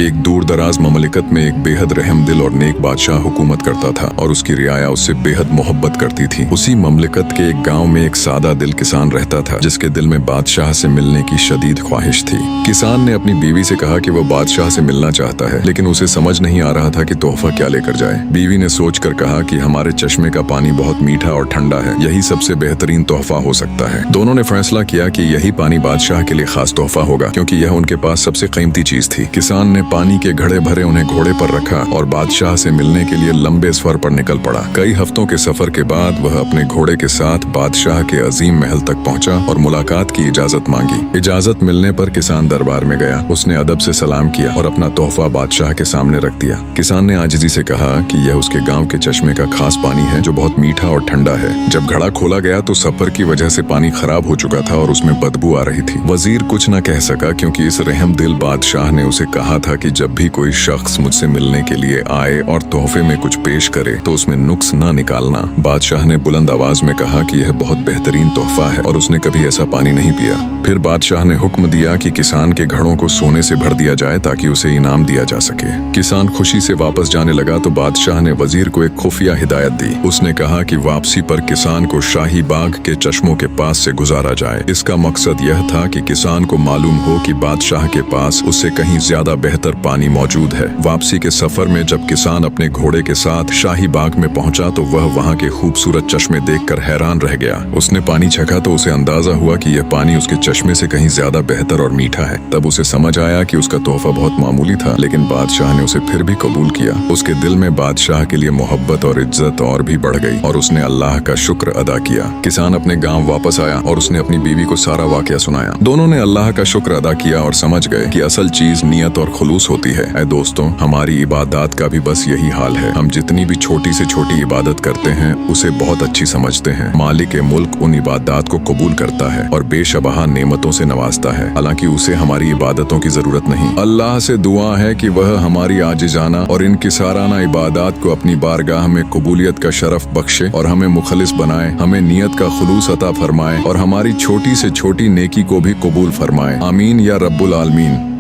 एक दूर दराज ममलिकत में एक बेहद रहम दिल और नेक बादशाह हुकूमत करता था और उसकी रियाया उससे बेहद मोहब्बत करती थी। उसी ममलिकत के एक गांव में एक सादा दिल किसान रहता था जिसके दिल में बादशाह से मिलने की शदीद ख्वाहिश थी। किसान ने अपनी बीवी से कहा कि वो बादशाह से मिलना चाहता है, लेकिन उसे समझ नहीं आ रहा था कि तोहफा क्या लेकर जाए। बीवी ने सोचकर कहा कि हमारे चश्मे का पानी बहुत मीठा और ठंडा है, यही सबसे बेहतरीन तोहफा हो सकता है। दोनों ने फैसला किया कि यही पानी बादशाह के लिए खास तोहफा होगा, क्योंकि यह उनके पास सबसे कीमती चीज थी। किसान ने पानी के घड़े भरे उन्हें घोड़े पर रखा और बादशाह से मिलने के लिए लंबे सफर पर निकल पड़ा। कई हफ्तों के सफर के बाद वह अपने घोड़े के साथ बादशाह के अजीम महल तक पहुंचा और मुलाकात की इजाजत मांगी। इजाजत मिलने पर किसान दरबार में गया। उसने अदब से सलाम किया और अपना तोहफा बादशाह के सामने रख दिया। किसान ने आजिजी से कहा कि यह उसके गांव के चश्मे का खास पानी है जो बहुत मीठा और ठंडा है। जब घड़ा खोला गया तो सफर की वजह से पानी खराब हो चुका था और उसमें बदबू आ रही थी। वजीर कुछ न कह सका, क्योंकि इस रहम दिल बादशाह ने उसे कहा था कि जब भी कोई शख्स मुझसे मिलने के लिए आए और तोहफे में कुछ पेश करे तो उसमें नुक्स ना निकालना। बादशाह ने बुलंद आवाज में कहा कि यह बहुत बेहतरीन तोहफा है और उसने कभी ऐसा पानी नहीं पिया। फिर बादशाह ने हुक्म दिया कि किसान के घड़ों को सोने से भर दिया जाए ताकि उसे इनाम दिया जा सके। किसान खुशी से वापस जाने लगा तो बादशाह ने वजीर को एक खुफिया हिदायत दी। उसने कहा कि वापसी पर किसान को शाही बाग के चश्मों के पास से गुजारा जाए। इसका मकसद यह था कि किसान को मालूम हो कि बादशाह के पास उससे कहीं ज्यादा बेहतर पानी मौजूद है। वापसी के सफर में जब किसान अपने घोड़े के साथ शाही बाग में पहुंचा तो वह वहां के खूबसूरत चश्मे देखकर हैरान रह गया। उसने पानी चखा तो उसे अंदाजा हुआ कि यह पानी उसके चश्मे से कहीं ज्यादा बेहतर और मीठा है। तब उसे समझ आया कि उसका तोहफा बहुत मामूली था, लेकिन बादशाह ने उसे फिर भी कबूल किया। उसके दिल में बादशाह के लिए मोहब्बत और इज्जत और भी बढ़ गई और उसने अल्लाह का शुक्र अदा किया। किसान अपने गाँव वापस आया और उसने अपनी बीवी को सारा वाकया सुनाया। दोनों ने अल्लाह का शुक्र अदा किया और समझ गए कि असल चीज नियत और खुलूस होती है। ऐ दोस्तों, हमारी इबादत का भी बस यही हाल है। हम जितनी भी छोटी से छोटी इबादत करते हैं उसे बहुत अच्छी समझते हैं। मालिक मुल्क उन इबादत को कबूल करता है और बेशबहा नेमतों से नवाजता है, हालांकि उसे हमारी इबादतों की जरूरत नहीं। अल्लाह से दुआ है कि वह हमारी आजिजाना और इनकिसाराना इबादत को अपनी बारगाह में कबूलियत का शरफ बख्शे और हमें मुखलिस बनाए, हमें नियत का खुलूस अता फरमाए और हमारी छोटी से छोटी नेकी को भी कबूल फरमाए। आमीन या रब्बुल आलमीन।